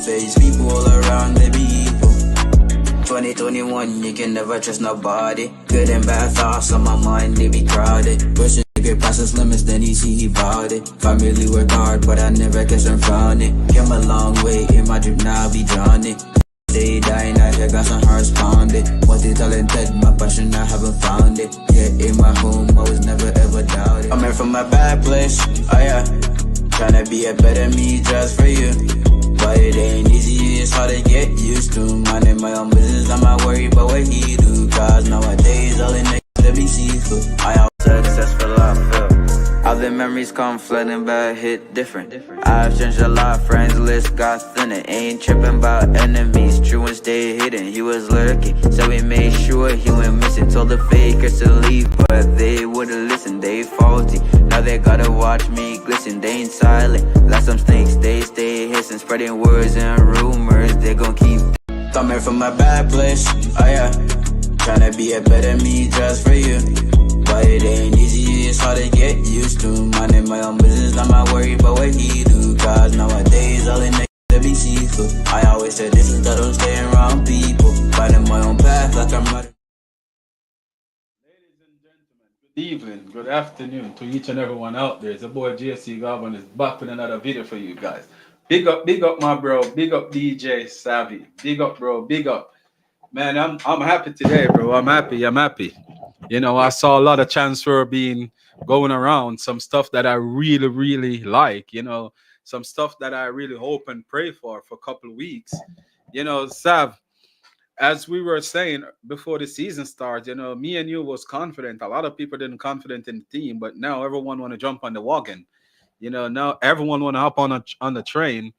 two-faced people all around, they be evil. 2021, you can never trust nobody. Good and bad thoughts on my mind, they be crowded. Pushing to get past his limits, then he see he bought it. Family work hard, but I never guess I'm found it. Came a long way, in my dream now I be drowning. They dying, I hear got some hearts pounded. Multi-talented, my passion I haven't found it. Yeah, in my home, I was never ever doubted. I'm here from a bad place, oh yeah. Tryna be a better me just for you. But it ain't easy, it's hard to get used to. Minding my own business, I'm not worried about what he do. Cause nowadays, all in the to be seafood. I am successful, I feel. All the memories come flooding back, hit different. I've changed a lot, friends list got thinner. Ain't tripping about enemies, true and stay hidden. He was lurking, so we made sure he went missing. Told the fakers to leave, but they wouldn't listen, they faulty. Now they gotta watch me glisten, they ain't silent. Like some snakes, they stay hissing, spreading words and rumors, they gon' keep coming from a bad place, oh yeah. Tryna be a better me just for you. But it ain't easy, it's hard to get used to. Minding my own business, I'm not worried about what he do. Cause nowadays, all in the to be seafood. I always said this is that I'm staying around people. Finding my own path like I'm not. Ladies and gentlemen, good evening, good afternoon to each and everyone out there. It's your boy JC Garvin is back with another video for you guys. Big up my bro, big up DJ Savvy. Big up bro, big up. Man, I'm happy today, bro. I'm happy. You know, I saw a lot of transfer being going around, some stuff that I really like, you know, some stuff that I really hope and pray for a couple of weeks. You know, Sav, as we were saying before the season starts, you know, me and you was confident. A lot of people didn't confident in the team, but now everyone want to jump on the wagon. You know, now everyone want to hop on the train.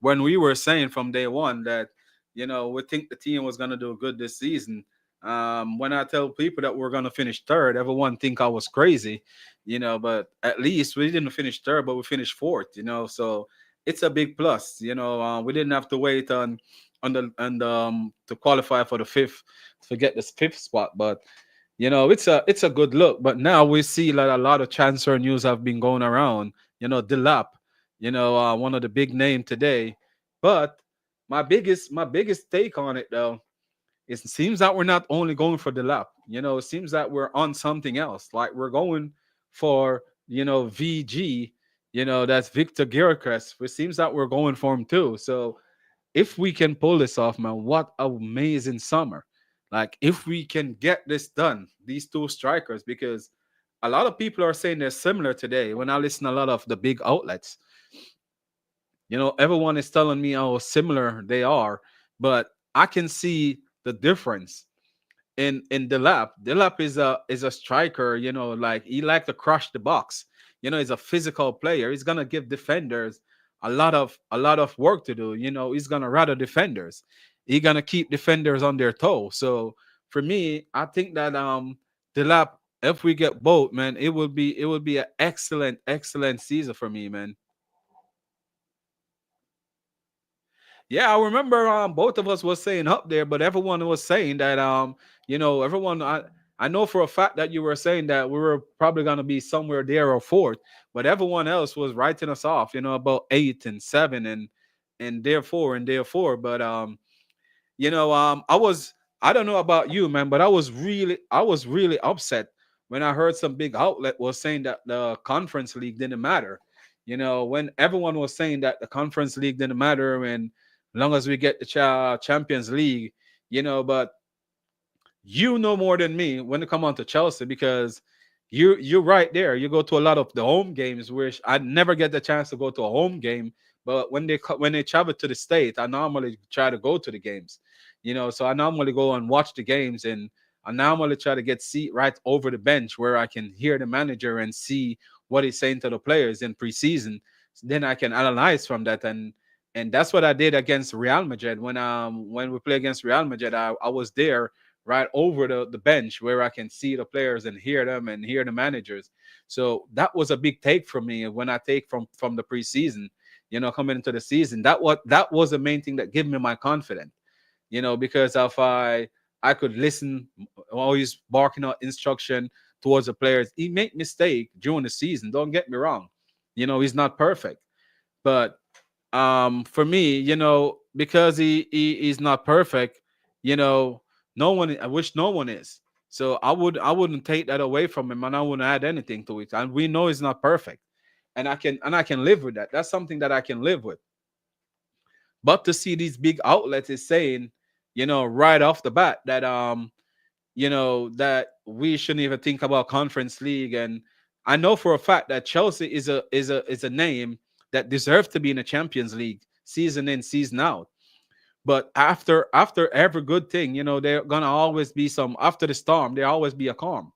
When we were saying from day one that, you know, we think the team was gonna do good this season. When I tell people that we're gonna finish third, everyone think I was crazy, you know. But at least we didn't finish third, but we finished fourth, you know. So it's a big plus, you know. We didn't have to wait on to qualify for the fifth, to get this fifth spot, but you know, it's a good look. But now we see that a lot of transfer news have been going around. You know, Delap, you know, one of the big name today. But my biggest take on it though, it seems that we're not only going for Delap. You know, it seems that we're on something else. Like we're going for, you know, VG. You know, that's Victor Gerakas. It seems that we're going for him too. So if we can pull this off, man, what an amazing summer. Like if we can get this done, these two strikers, because a lot of people are saying they're similar today. When I listen to a lot of the big outlets, you know, everyone is telling me how similar they are, but I can see the difference in Delap. Delap is a striker, you know, like he like to crush the box. You know, he's a physical player. He's gonna give defenders a lot of work to do. You know, he's gonna rather defenders. He's gonna keep defenders on their toe. So for me, I think that Delap, if we get both, man, it would be an excellent season for me, man. Yeah, I remember both of us was saying up there, but everyone was saying that you know, everyone I know for a fact that you were saying that we were probably gonna be somewhere there or fourth, but everyone else was writing us off, you know, about eight and seven and therefore. But you know, I don't know about you, man, but I was really upset when I heard some big outlet was saying that the conference league didn't matter. You know, when everyone was saying that the conference league didn't matter, and long as we get the Champions League, you know. But you know more than me when it come on to Chelsea, because you're right there. You go to a lot of the home games, which I never get the chance to go to a home game. But when they travel to the state, I normally try to go to the games. You know, so I normally go and watch the games, and I normally try to get seat right over the bench where I can hear the manager and see what he's saying to the players in preseason. Then I can analyze from that, and that's what I did against Real Madrid when we play against Real Madrid. I was there right over the bench where I can see the players and hear them and hear the managers. So that was a big take for me when I take from the preseason, you know, coming into the season. That was the main thing that gave me my confidence, you know, because if I could listen, always barking out instruction towards the players. He make mistake during the season. Don't get me wrong. You know, he's not perfect. But for me, you know, because he is not perfect, you know, no one, I wish no one is. So I wouldn't take that away from him, and I wouldn't add anything to it. And we know he's not perfect, and I can live with that. That's something that I can live with. But to see these big outlets is saying, right off the bat that that we shouldn't even think about conference league. And I know for a fact that Chelsea is a name that deserves to be in the Champions League season in, season out. But after every good thing, there gonna always be some, after the storm, there always be a calm.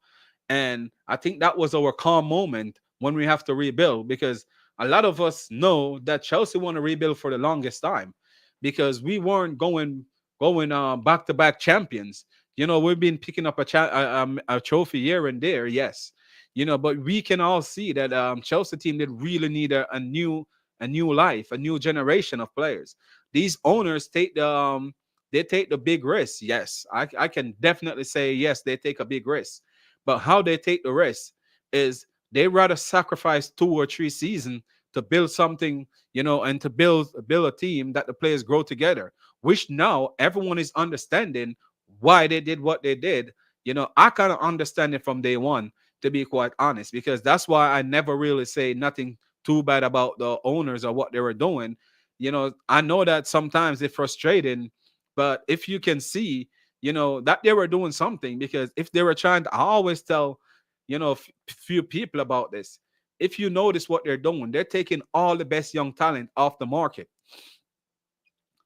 And I think that was our calm moment when we have to rebuild, because a lot of us know that Chelsea want to rebuild for the longest time, because we weren't going back to back champions. We've been picking up a trophy here and there, yes. But we can all see that Chelsea team did really need a new life, a new generation of players. These owners take they take the big risk. Yes, I can definitely say yes, they take a big risk. But how they take the risk is they rather sacrifice 2 or 3 seasons to build something, and to build a team that the players grow together. Which now everyone is understanding why they did what they did. I kind of understand it from day one, to be quite honest, because that's why I never really say nothing too bad about the owners or what they were doing. I know that sometimes it's frustrating, but if you can see, that they were doing something, because if they were trying to, I always tell, few people about this. If you notice what they're doing, they're taking all the best young talent off the market.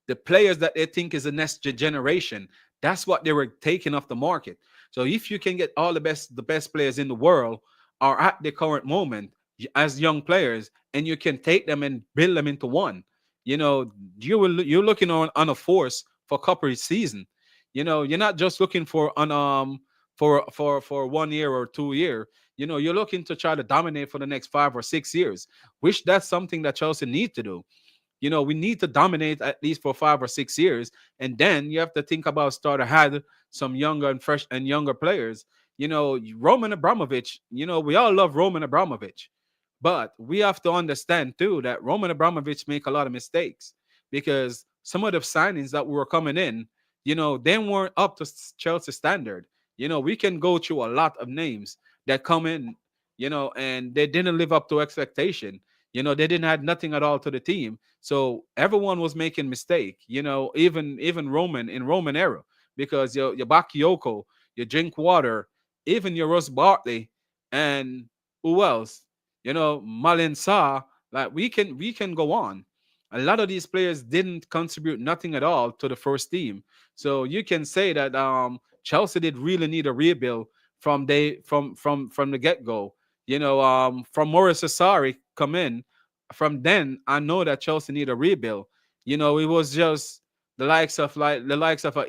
The players that they think is the next generation, that's what they were taking off the market. So if you can get all the best players in the world are at the current moment as young players, and you can take them and build them into one, you're looking on a force for a couple of season. You're not just looking for on for 1 year or 2 year. You're looking to try to dominate for the next 5 or 6 years, which that's something that Chelsea need to do. We need to dominate at least for 5 or 6 years, and then you have to think about start to have some younger and fresh and younger players. Roman Abramovich. We all love Roman Abramovich, but we have to understand too that Roman Abramovich make a lot of mistakes, because some of the signings that were coming in, they weren't up to Chelsea standard. We can go through a lot of names that come in, and they didn't live up to expectation. They didn't add nothing at all to the team. So everyone was making mistake. Even Roman in Roman era, because your Bakayoko, your Drink Water, even your Ross Bartley, and who else? Malin Sa. Like we can go on. A lot of these players didn't contribute nothing at all to the first team. So you can say that Chelsea did really need a rebuild from the get go. From Morris Asari come in. From then, I know that Chelsea need a rebuild. It was just the likes of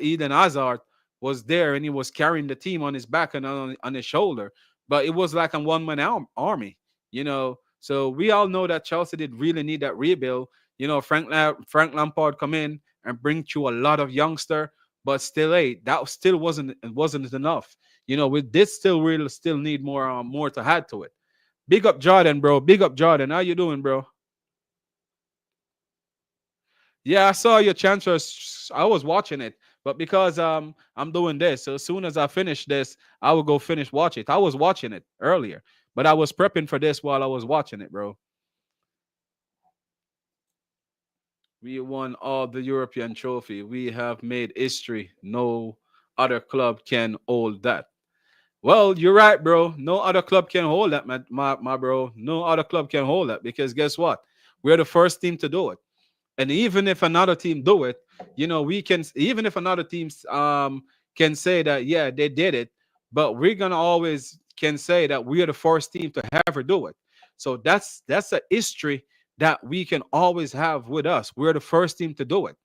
Eden Hazard was there, and he was carrying the team on his back and on his shoulder. But it was like a one-man army. So we all know that Chelsea did really need that rebuild. Frank Lampard come in and bring you a lot of youngster, but still, hey, that still wasn't enough. We did still really still need more to add to it. Big up Jordan, bro. Big up Jordan. How you doing, bro? Yeah, I saw your transfers. I was watching it, but because I'm doing this, so as soon as I finish this, I will go finish watch it. I was watching it earlier, but I was prepping for this while I was watching it, bro. We won all the European trophy. We have made history. No other club can hold that. Well, you're right, bro. No other club can hold that, my bro. No other club can hold that, because guess what? We're the first team to do it. And even if another team do it, we can, even if another teams can say that, yeah, they did it, but we're gonna always can say that we are the first team to ever do it. So that's a history that we can always have with us. We're the first team to do it.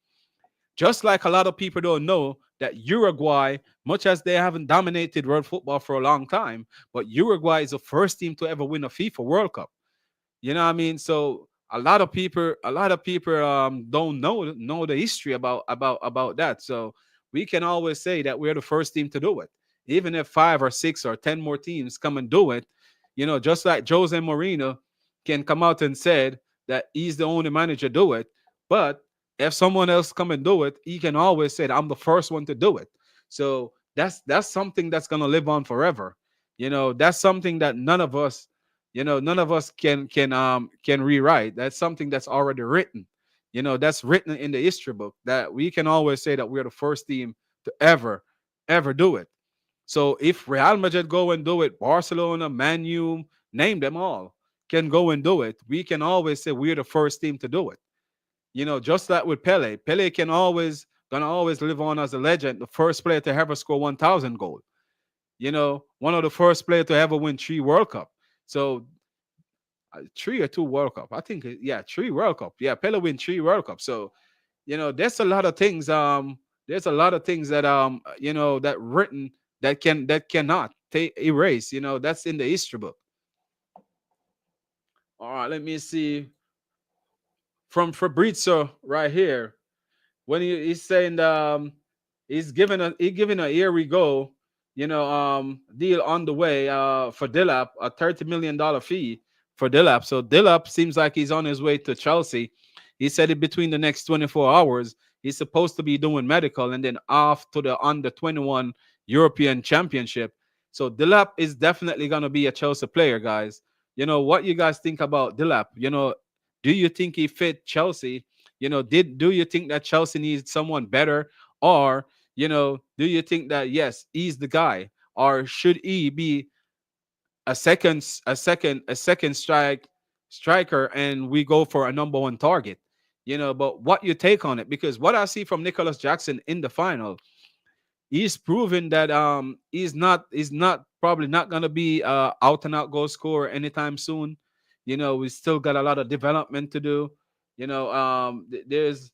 Just like a lot of people don't know that Uruguay, much as they haven't dominated world football for a long time, but Uruguay is the first team to ever win a FIFA World Cup. You know what I mean? So a lot of people don't know the history about that. So we can always say that we're the first team to do it. Even if 5 or 6 or 10 more teams come and do it, just like Jose Mourinho can come out and said that he's the only manager do it. But If someone else come and do it, he can always say, I'm the first one to do it. So that's something that's gonna live on forever. That's something that none of us can rewrite. That's something that's already written. That's written in the history book, that we can always say that we're the first team to ever do it. So if Real Madrid go and do it, Barcelona, Man U, name them all, can go and do it, we can always say we're the first team to do it. Just like with Pele. Pele can always gonna always live on as a legend, the first player to ever score 1,000 goals. One of the first player to ever win 3 World Cup. So 3 or 2 World Cup, I think. Yeah, 3 World Cup. Yeah, Pele win 3 World Cup. So there's a lot of things. There's a lot of things that that written that cannot take erase. That's in the history book. All right, let me see from Fabrizio right here. When he's saying he's giving a here we go, deal on the way for Dilap, a $30 million fee for Dilap. So Dilap seems like he's on his way to Chelsea. He said it between the next 24 hours. He's supposed to be doing medical and then off to the under 21 European Championship. So Dilap is definitely gonna be a Chelsea player, guys. What you guys think about Dilap? Do you think he fit Chelsea? Do you think that Chelsea needs someone better, or do you think that yes, he's the guy, or should he be a second striker, and we go for a number one target? But what you take on it? Because what I see from Nicholas Jackson in the final, he's proven that he's not probably not gonna be out and out goal scorer anytime soon. We still got a lot of development to do. There's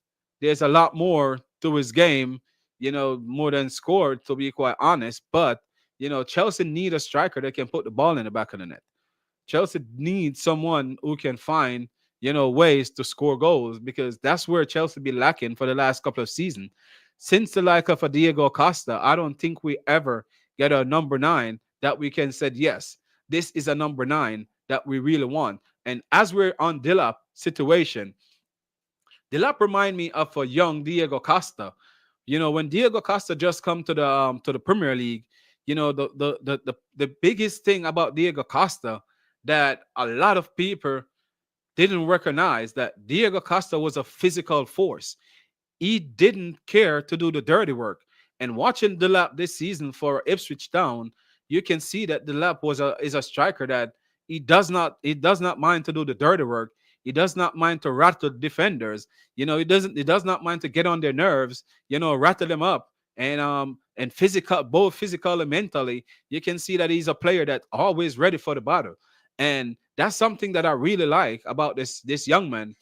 a lot more to his game. More than scored, to be quite honest. But Chelsea need a striker that can put the ball in the back of the net. Chelsea needs someone who can find, ways to score goals, because that's where Chelsea be lacking for the last couple of seasons. Since the like of a Diego Costa, I don't think we ever get a number 9 that we can say, yes, this is a number 9 that we really want. And as we're on Dilap situation, Dilap remind me of a young Diego Costa. When Diego Costa just come to the Premier League, the biggest thing about Diego Costa that a lot of people didn't recognize, that Diego Costa was a physical force. He didn't care to do the dirty work. And watching Delap this season for Ipswich Town, you can see that Delap is a striker that he does not mind to do the dirty work. He does not mind to rattle defenders. He does not mind to get on their nerves. Rattle them up, and physical, both physical and mentally. You can see that he's a player that's always ready for the battle, and that's something that I really like about this young man.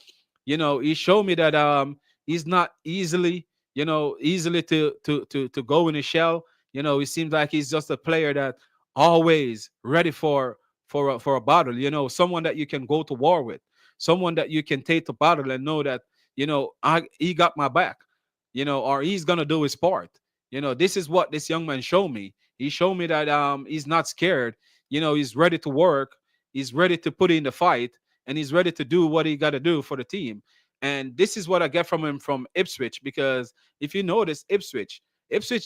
He showed me that he's not easily to go in a shell. It seems like he's just a player that always ready for a battle. Someone that you can go to war with, someone that you can take to battle and know that he got my back. Or he's gonna do his part. This is what this young man showed me. He showed me that he's not scared. He's ready to work. He's ready to put in the fight, and he's ready to do what he got to do for the team. And this is what I get from him from Ipswich, because if you notice, Ipswich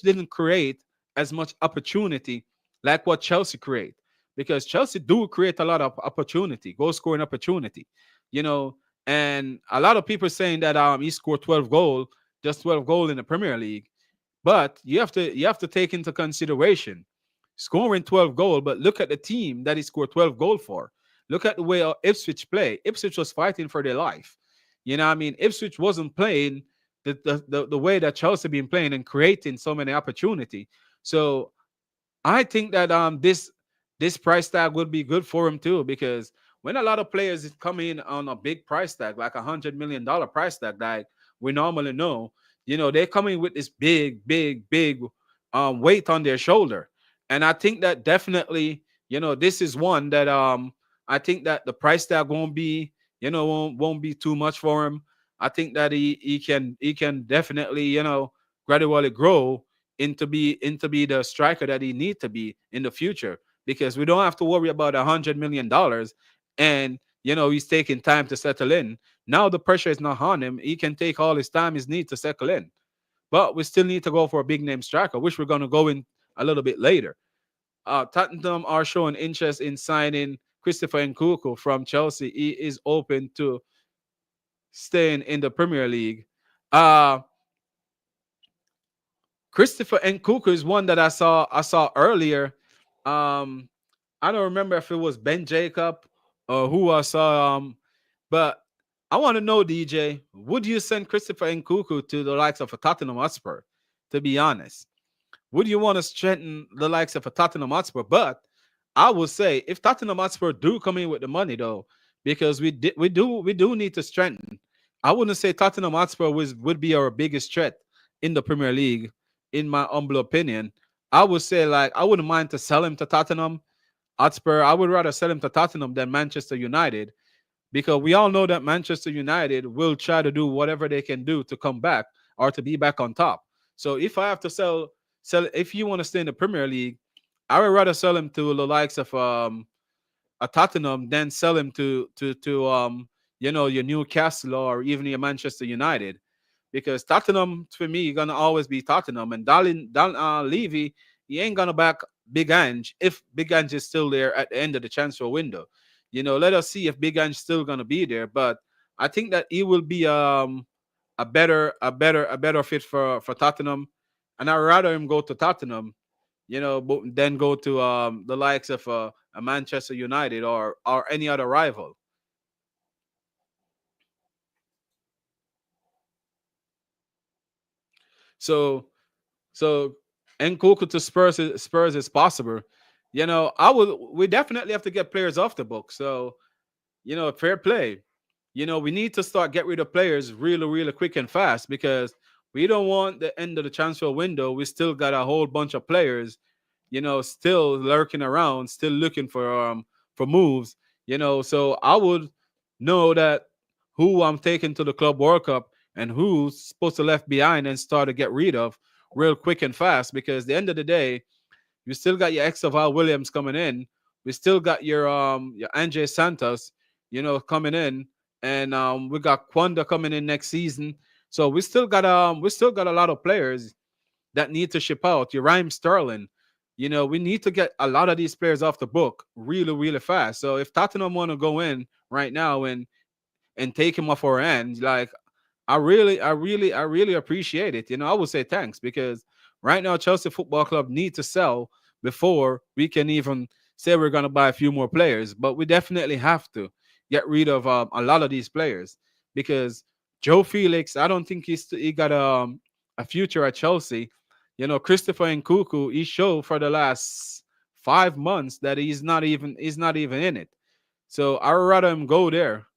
didn't create as much opportunity like what Chelsea create, because Chelsea do create a lot of opportunity, goal scoring opportunity, you know. And a lot of people saying that he scored 12 goal, just 12 goal in the Premier League, but you have to take into consideration scoring 12 goal. But look at the team that he scored 12 goal for. Look at the way Ipswich play. Ipswich was fighting for their life. I mean, Ipswich wasn't playing the way that Chelsea been playing and creating so many opportunity. So I think that this price tag would be good for him too, because when a lot of players come in on a big price tag, like $100 million price tag, like we normally know, they're coming with this big weight on their shoulder. And I think that definitely, this is one that I think that the price tag won't be, won't be too much for him. I think that he can definitely, gradually grow into be the striker that he need to be in the future, because we don't have to worry about $100 million, and He's taking time to settle in. Now the pressure is not on him. He can take all his time he needs to settle in. But we still need to go for a big name striker, which we're going to go in a little bit later. Tottenham are showing interest in signing Christopher Nkunku from Chelsea. He is open to staying in the Premier League. Uh, Christopher Nkunku is one that I saw earlier. Um, I don't remember if it was Ben Jacob or who I saw. But I want to know, DJ, would you send Christopher Nkunku to the likes of a Tottenham Hotspur? To be honest, would you want to strengthen the likes of a Tottenham Hotspur? But I would say if Tottenham Hotspur do come in with the money though, because we do need to strengthen. I wouldn't say Tottenham Hotspur would be our biggest threat in the Premier League, in my humble opinion. I would say like I wouldn't mind to sell him to Tottenham Hotspur. I would rather sell him to Tottenham than Manchester United because we all know that Manchester United will try to do whatever they can do to come back or to be back on top. So if I have to sell, if you want to stay in the Premier League, I would rather sell him to the likes of a Tottenham than sell him to your Newcastle or even your Manchester United, because Tottenham for me gonna always be Tottenham, and Levy, he ain't gonna back Big Ange if Big Ange is still there at the end of the transfer window. Let us see if Big Ange still gonna be there, but I think that he will be a better fit for Tottenham, and I'd rather him go to Tottenham, than go to the likes of a Manchester United or any other rival. So so Nkunku to Spurs is possible. We definitely have to get players off the book. So fair play. We need to start get rid of players really, really quick and fast because we don't want the end of the transfer window. We still got a whole bunch of players, still lurking around, still looking for moves. So I would know that who I'm taking to the Club World Cup and who's supposed to left behind and start to get rid of real quick and fast because at the end of the day, you still got your Exaval Williams coming in. We still got your Andre Santos, coming in, and we got Quanda coming in next season. So we still got a lot of players that need to ship out. Your Rhyme Sterling, we need to get a lot of these players off the book really, really fast. So if Tottenham want to go in right now and take him off our end, like I really appreciate it. I would say thanks because right now Chelsea Football Club need to sell before we can even say we're gonna buy a few more players. But we definitely have to get rid of a lot of these players because Joe Felix, I don't think he got a future at Chelsea. Christopher Nkunku, he showed for the last 5 months that he's not even in it. So I would rather him go there.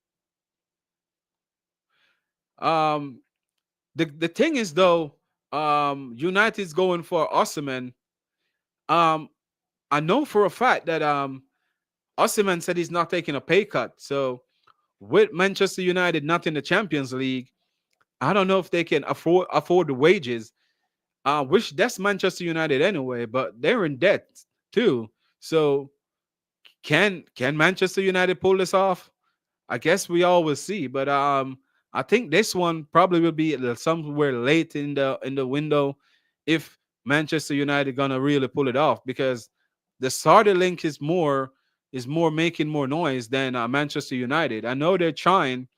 Um, the thing is though, United's going for Osimhen. Um, I know for a fact that Osimhen said he's not taking a pay cut. So with Manchester United not in the Champions League, I don't know if they can afford the wages. Which that's Manchester United anyway, but they're in debt too. So can Manchester United pull this off? I guess we all will see, but I think this one probably will be somewhere late in the window if Manchester United gonna really pull it off because the Sardi link is more making more noise than Manchester United. I know they're trying,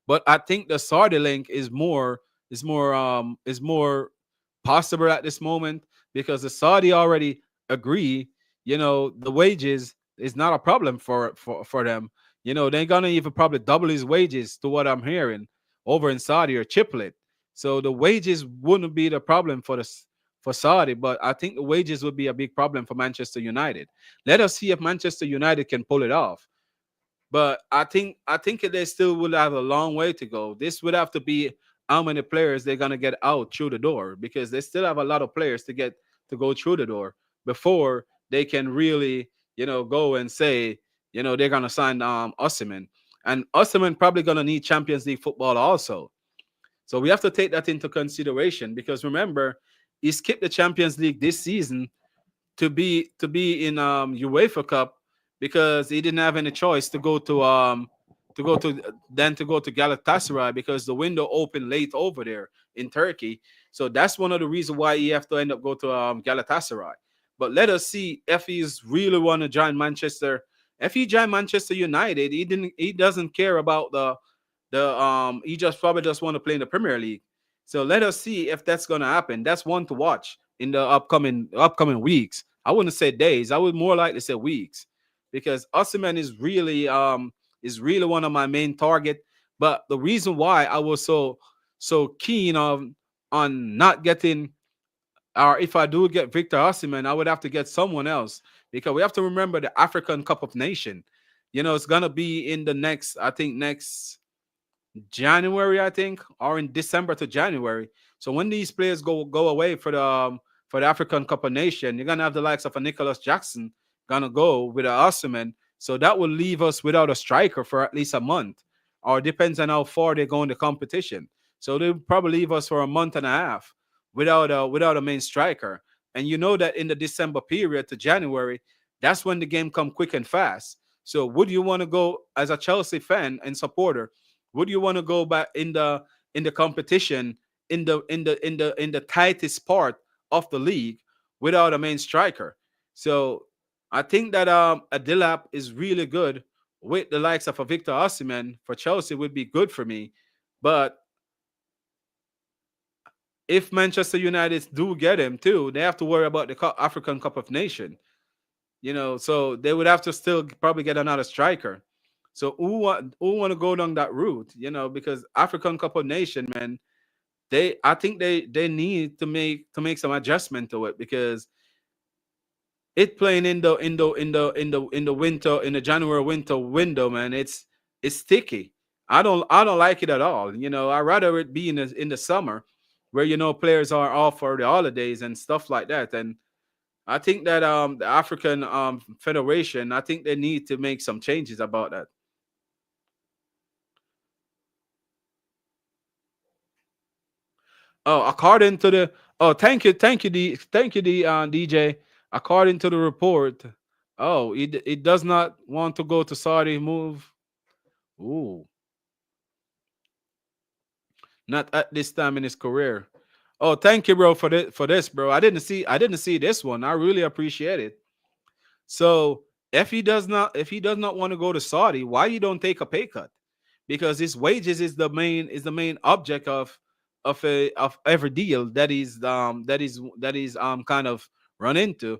but I think the Sardi link is more possible at this moment because the Saudi already agree. The wages is not a problem for them. They're gonna even probably double his wages to what I'm hearing over in Saudi or triple it. So the wages wouldn't be the problem for Saudi, but I think the wages would be a big problem for Manchester United. Let us see if Manchester United can pull it off. But I think they still will have a long way to go. This would have to be how many players they're gonna get out through the door because they still have a lot of players to go through the door before they can really, go and say, they're gonna sign Osimhen. And Osimhen probably gonna need Champions League football also. So we have to take that into consideration because remember, he skipped the Champions League this season to be in UEFA Cup because he didn't have any choice to go to Galatasaray because the window opened late over there in Turkey. So that's one of the reasons why he have to end up go to Galatasaray. But let us see if he's really want to join Manchester. If he join Manchester United, he doesn't care about the he just probably just want to play in the Premier League. So let us see if that's gonna happen. That's one to watch in the upcoming weeks. I wouldn't say days. I would more likely say weeks, because Osimhen is really one of my main target. But the reason why I was so keen on not getting, or if I do get Victor Osimhen, I would have to get someone else, because we have to remember the African Cup of Nation. It's gonna be in the next, I think next January, I think, or in December to January. So when these players go away for the African Cup of Nation, you're gonna have the likes of a Nicholas Jackson gonna go with a Osimhen. So that will leave us without a striker for at least a month, or depends on how far they go in the competition. So they'll probably leave us for a month and a half without a main striker. And you know that in the December period to January, that's when the game come quick and fast. So would you want to go as a Chelsea fan and supporter? Would you want to go back in the competition in the tightest part of the league without a main striker? So I think that a Dilap is really good with the likes of a Victor Osimhen for Chelsea would be good for me. But if Manchester United do get him too, they have to worry about the African Cup of Nation. So they would have to still probably get another striker. So who want to go down that route? Because African Cup of Nation, man, I think they need to make some adjustment to it, because it playing in the winter, in the January winter window, man, it's sticky. I don't like it at all. I rather it be in the summer, where players are off for the holidays and stuff like that. And I think that the African Federation, I think they need to make some changes about that. Oh, according to the thank you, DJ. According to the report, it does not want to go to Saudi. Move. Ooh, not at this time in his career. Oh, thank you, bro, for this, bro. I didn't see this one. I really appreciate it. So if he does not want to go to Saudi, why you don't take a pay cut? Because his wages is the main object of every deal that is kind of run into,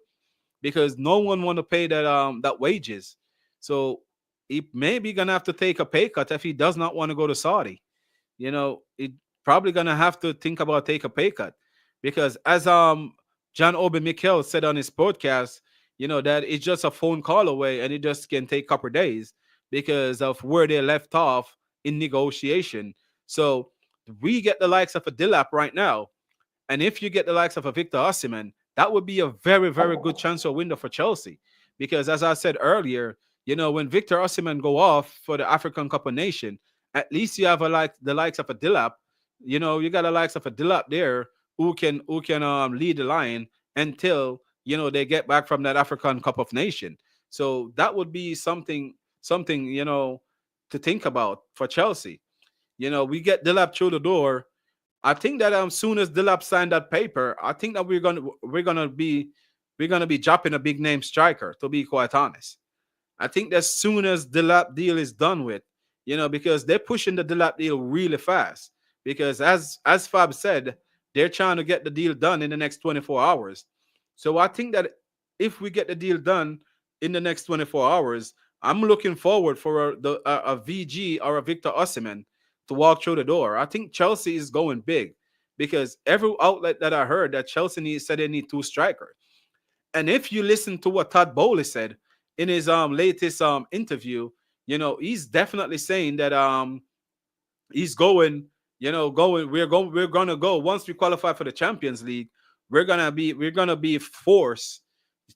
because no one want to pay that wages. So he may be gonna have to take a pay cut if he does not want to go to Saudi. It probably gonna have to think about take a pay cut, because as John Obi Mikel said on his podcast, that it's just a phone call away, and it just can take a couple days because of where they left off in negotiation. So we get the likes of a Dilap right now, and if you get the likes of a Victor Osimhen, that would be a very, very good transfer window for Chelsea. Because as I said earlier, when Victor Osimhen go off for the African Cup of Nation, at least you have the likes of a Dilap. You got the likes of a Dilap there who can lead the line until they get back from that African Cup of Nation. So that would be something to think about for Chelsea. We get Dilap through the door. I think that soon as Dilap signed that paper, I think that we're gonna be dropping a big name striker. To be quite honest, I think that soon as Dilap deal is done with, because they're pushing the Dilap deal really fast. Because as Fab said, they're trying to get the deal done in the next 24 hours. So I think that if we get the deal done in the next 24 hours, I'm looking forward for a VG or a Victor Osimhen to walk through the door. I think Chelsea is going big, because every outlet that I heard that Chelsea said they need two strikers. And if you listen to what Todd Bowley said in his latest interview, he's definitely saying that he's going, we're gonna go once we qualify for the Champions League. We're gonna be forced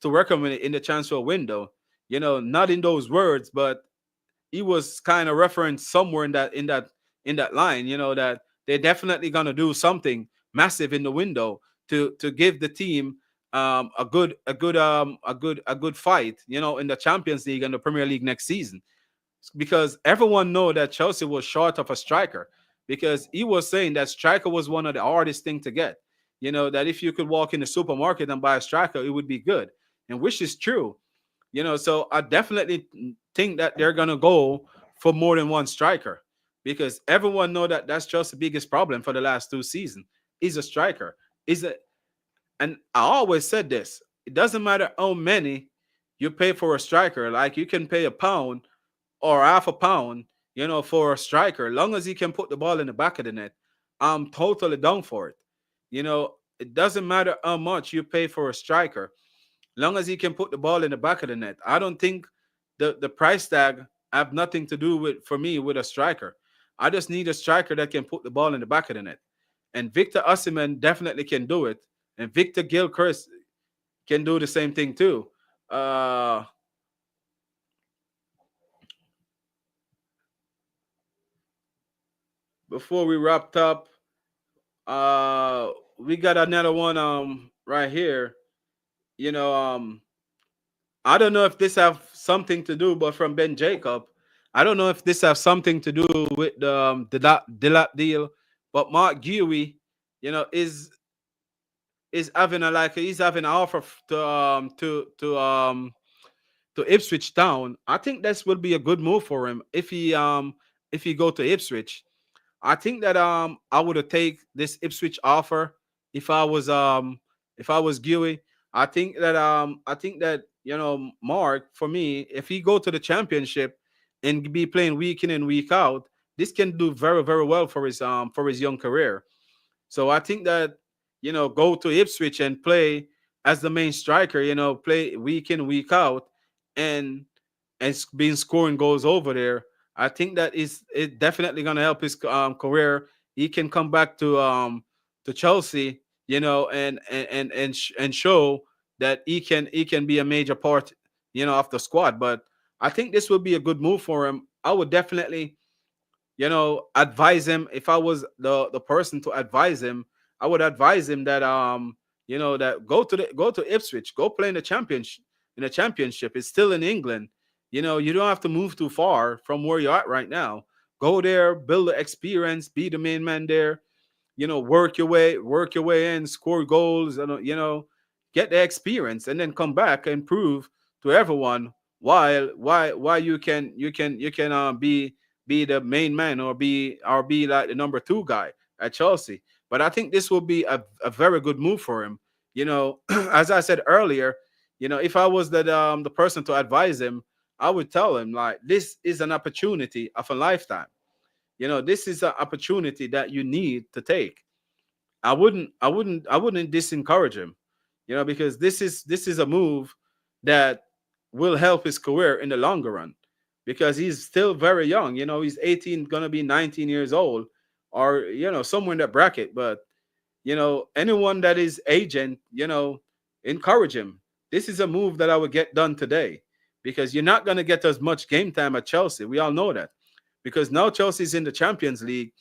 to recommend it in the transfer window. Not in those words, but he was kind of referenced somewhere in that line, that they're definitely gonna do something massive in the window to give the team a good fight, in the Champions League and the Premier League next season, because everyone know that Chelsea was short of a striker, because he was saying that striker was one of the hardest thing to get. That if you could walk in the supermarket and buy a striker, it would be good, and which is true. So I definitely think that they're gonna go for more than one striker, because everyone know that that's just the biggest problem for the last 2 seasons. Is a striker. Is a And I always said this: it doesn't matter how many you pay for a striker. Like, you can pay a pound or half a pound, for a striker, long as he can put the ball in the back of the net. I'm totally down for it. It doesn't matter how much you pay for a striker, long as he can put the ball in the back of the net. I don't think the price tag have nothing to do with, for me, with a striker. I just need a striker that can put the ball in the back of the net, and Victor Osimhen definitely can do it, and Victor Gilchrist can do the same thing too. Uh, Before we wrapped up, we got another one right here. You know, I don't know if this have something to do, but from Ben Jacob, I don't know if this have something to do with the deal, but Mark Guewy, is having a like he's having an offer to Ipswich Town. I think this will be a good move for him if he go to Ipswich. I think that I would have take this Ipswich offer if I was Guewy. I think that Mark, for me, if he go to the championship and be playing week in and week out, this can do very, very well for his young career. So I think that go to Ipswich and play as the main striker. Play week in, week out, and being scoring goals over there. I think that is it definitely going to help his career. He can come back to Chelsea, and show that he can be a major part, of the squad. But I think this would be a good move for him. I would definitely advise him. If I was the person to advise him, I would advise him that that go to Ipswich, go play in the championship. It's still in England. You don't have to move too far from where you're at right now. Go there, build the experience, be the main man there. Work your way in, score goals, and get the experience, and then come back and prove to everyone why you can be the main man, or be like the number two guy at Chelsea. But I think this will be a very good move for him. As I said earlier, if I was the person to advise him, I would tell him, like, this is an opportunity of a lifetime. This is an opportunity that you need to take. I wouldn't disencourage him, because this is a move that will help his career in the longer run, because he's still very young. He's 18, gonna be 19 years old, or somewhere in that bracket. But anyone that is agent, encourage him. This is a move that I would get done today, because you're not gonna get as much game time at Chelsea. We all know that, because now Chelsea's in the Champions League,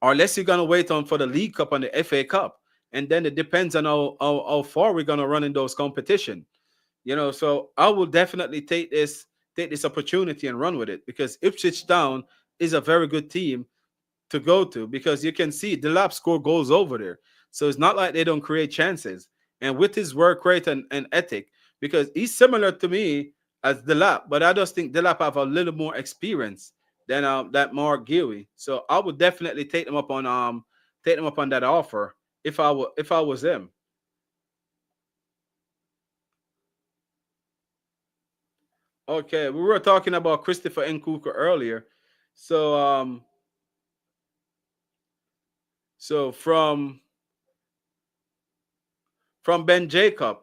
or unless you're gonna wait on for the League Cup and the FA Cup, and then it depends on how far we're gonna run in those competition. So I will definitely take this opportunity and run with it, because Ipswich Town is a very good team to go to, because you can see Delap score goals over there. So it's not like they don't create chances. And with his work rate and ethic, because he's similar to me as Delap, but I just think Delap have a little more experience than that Mark Guewy. So I would definitely take them up on that offer if I was them. Okay, we were talking about Christopher Nkuku earlier. So from Ben Jacob,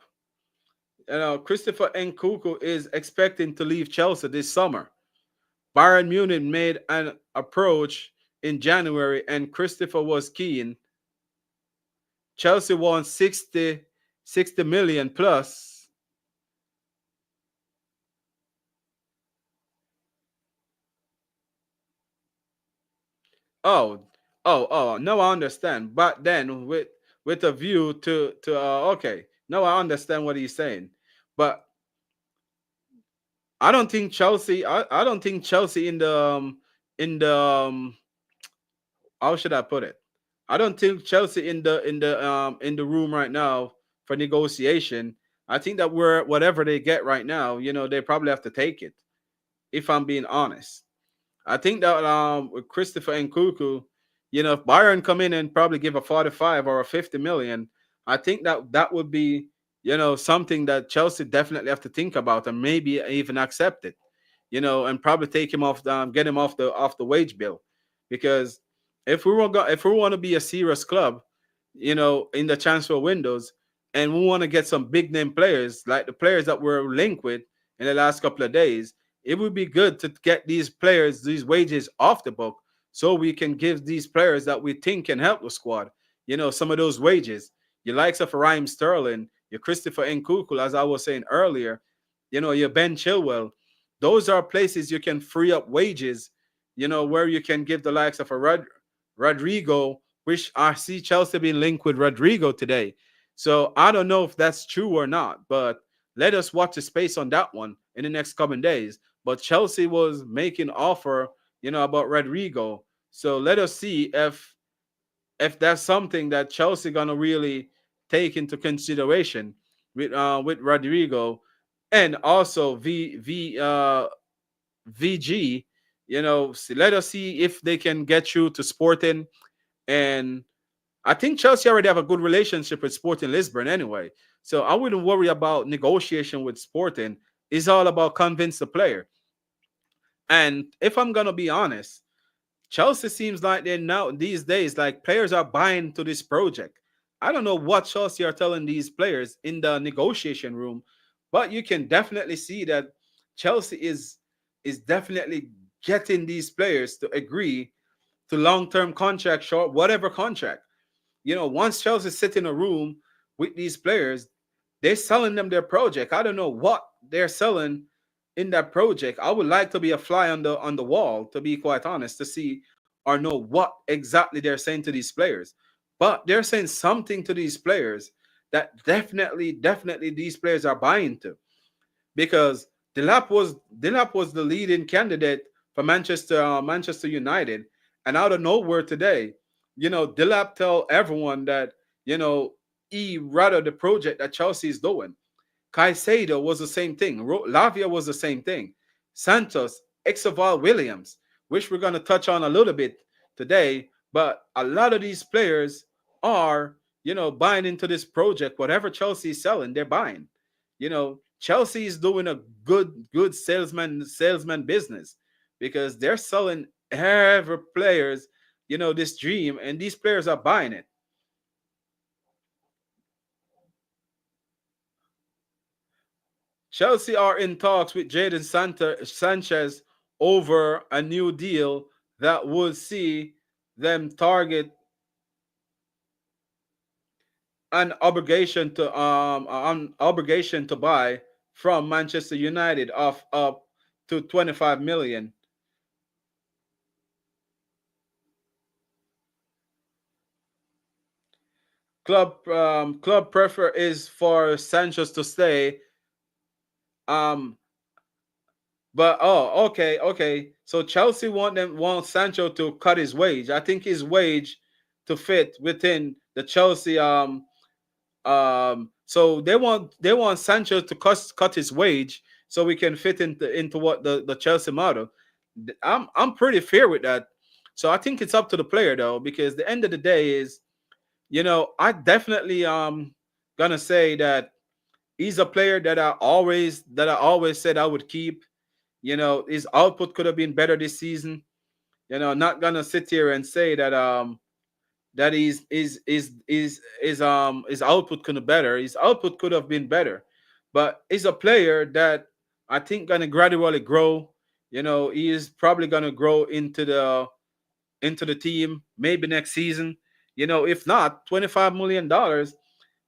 Christopher Nkuku is expecting to leave Chelsea this summer. Bayern Munich made an approach in January, and Christopher was keen. Chelsea won 60 million plus. Oh, oh, no, I understand. But then with a view to okay, now I understand what he's saying, but I don't think Chelsea. I don't think Chelsea in the how should I put it? I don't think Chelsea in the room right now for negotiation. I think that we're whatever they get right now, they probably have to take it. If I'm being honest, I think that with Christopher and Kuku, if Bayern come in and probably give a 45 or a 50 million, I think that that would be something that Chelsea definitely have to think about and maybe even accept it, and probably take him off, get him off the wage bill, because if we want to be a serious club, in the transfer windows, and we want to get some big name players like the players that we're linked with in the last couple of days, it would be good to get these players these wages off the book so we can give these players that we think can help the squad, some of those wages. Your likes of Raheem Sterling, your Christopher Nkunku, as I was saying earlier, your Ben Chilwell. Those are places you can free up wages, where you can give the likes of a Rodrigo, which I see Chelsea being linked with Rodrigo today. So I don't know if that's true or not, but let us watch the space on that one in the next coming days. But Chelsea was making offer, about Rodrigo. So let us see if that's something that Chelsea gonna really take into consideration with Rodrigo, and also VG. Let us see if they can get you to Sporting, and I think Chelsea already have a good relationship with Sporting Lisbon anyway. So I wouldn't worry about negotiation with Sporting. It's all about convince the player. And if I'm gonna be honest, Chelsea seems like they're now these days like players are buying to this project. I don't know what Chelsea are telling these players in the negotiation room, but you can definitely see that Chelsea is definitely getting these players to agree to long-term contract, short, whatever contract. Once Chelsea sit in a room with these players, they're selling them their project. I don't know what they're selling in that project. I would like to be a fly on the wall, to be quite honest, to see or know what exactly they're saying to these players. But they're saying something to these players that definitely these players are buying to, because Delap was the leading candidate for Manchester United, and out of nowhere today, Delap tell everyone that he rather the project that Chelsea is doing. Caicedo was the same thing. Lavia was the same thing. Santos, Exoval Williams, which we're going to touch on a little bit today. But a lot of these players are, buying into this project. Whatever Chelsea is selling, they're buying. Chelsea is doing a good salesman business, because they're selling every players, this dream, and these players are buying it. Chelsea are in talks with Sanchez over a new deal that would see them target an obligation to buy from Manchester United of up to 25 million. Club prefer is for Sanchez to stay. Um, But okay. So Chelsea want Sancho to cut his wage. I think his wage to fit within the Chelsea so they want Sancho to cut his wage so we can fit into what the Chelsea model. I'm pretty fair with that. So I think it's up to the player though, because the end of the day is, I definitely gonna say that he's a player that I always said I would keep. His output could have been better this season. Not gonna sit here and say that his output could have better. His output could have been better, but he's a player that I think gonna gradually grow. He is probably gonna grow into the team maybe next season. If not, $25 million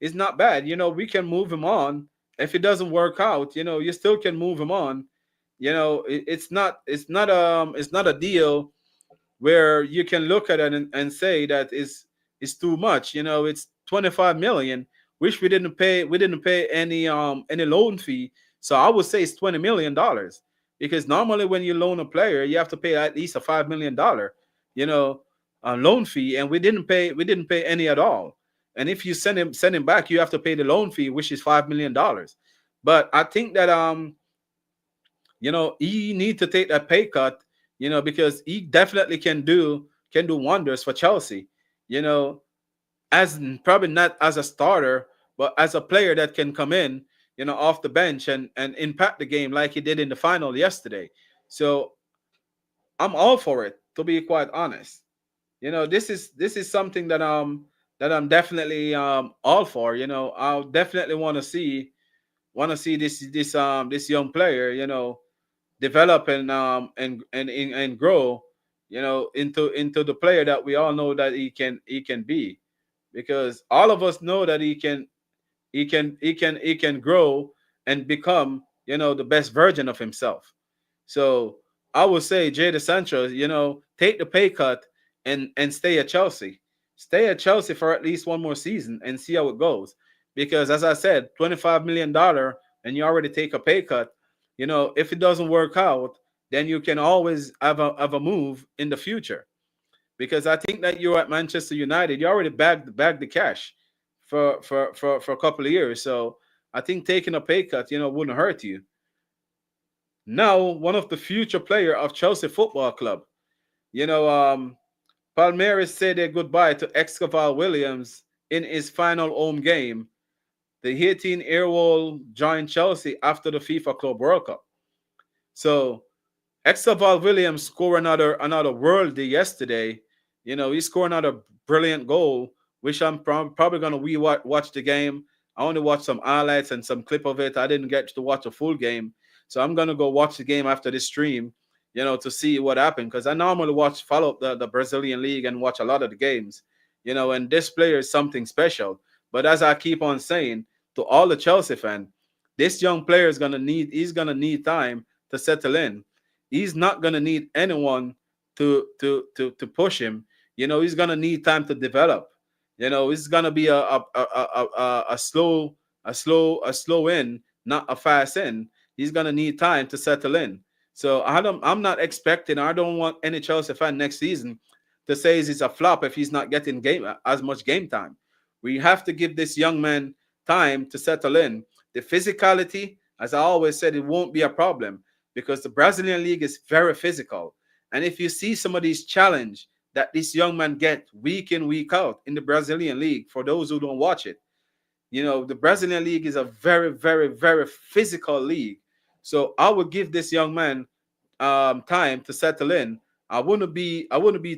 is not bad. We can move him on. If it doesn't work out, you still can move him on. It's not a deal where you can look at it and say that is too much. 25 million, which we didn't pay any loan fee. So I would say it's $20 million, because normally when you loan a player, you have to pay at least a $5 million, you know, loan fee, and we didn't pay any at all. And if you send him back, you have to pay the loan fee, which is $5 million. But I think that he need to take that pay cut, because he definitely can do wonders for Chelsea. You know, as probably not as a starter, but as a player that can come in, off the bench and impact the game like he did in the final yesterday. So I'm all for it, to be quite honest. This is something that I'm definitely all for. I'll definitely want to see this young player, develop and grow, into the player that we all know that he can be, because all of us know that he can grow and become, the best version of himself. So I would say Jadon Sancho, take the pay cut and stay at Chelsea. Stay at Chelsea for at least one more season and see how it goes. Because as I said, $25 million, and you already take a pay cut. If it doesn't work out, then you can always have a move in the future. Because I think that you're at Manchester United, you already bagged the cash for a couple of years. So I think taking a pay cut, wouldn't hurt you. Now, one of the future player of Chelsea Football Club, you know, Palmeiras said their goodbye to Escobar Williams in his final home game. The 18-year-old joined Chelsea after the FIFA Club World Cup. So Escobar Williams scored another worldie yesterday. He scored another brilliant goal, which I'm probably gonna watch the game. I only watched some highlights and some clip of it. I didn't get to watch a full game, so I'm gonna go watch the game after this stream, to see what happened. Because I normally follow up the Brazilian league and watch a lot of the games, and this player is something special. But as I keep on saying to all the Chelsea fan, this young player he's gonna need time to settle in. He's not gonna need anyone to push him. He's gonna need time to develop. It's gonna be a slow in, not a fast in. He's gonna need time to settle in. So I'm not expecting. I don't want any Chelsea fan next season to say he's a flop if he's not getting as much game time. We have to give this young man time to settle in. The physicality, as I always said, it won't be a problem, because the Brazilian league is very physical. And if you see some of these challenge that this young man get week in, week out in the Brazilian league, for those who don't watch it, the Brazilian league is a very, very, very physical league. So I would give this young man time to settle in. I wouldn't be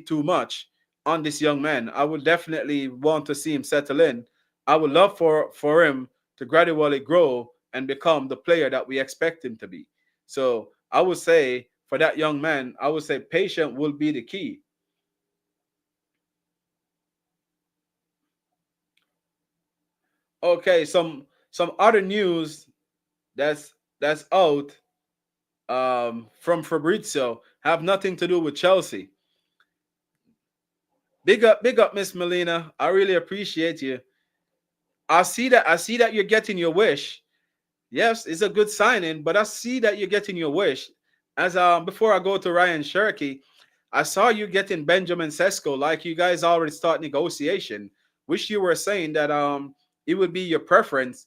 too much on this young man. I would definitely want to see him settle in. I would love for him to gradually grow and become the player that we expect him to be. So I would say for that young man, I would say patience will be the key. Okay, some other news that's out from Fabrizio have nothing to do with Chelsea. Big up, Miss Melina. I really appreciate you. I see that you're getting your wish. Yes, it's a good signing, but I see that you're getting your wish. As before I go to Ryan Sherky, I saw you getting Benjamin Sesko, like you guys already start negotiation, which you were saying that it would be your preference.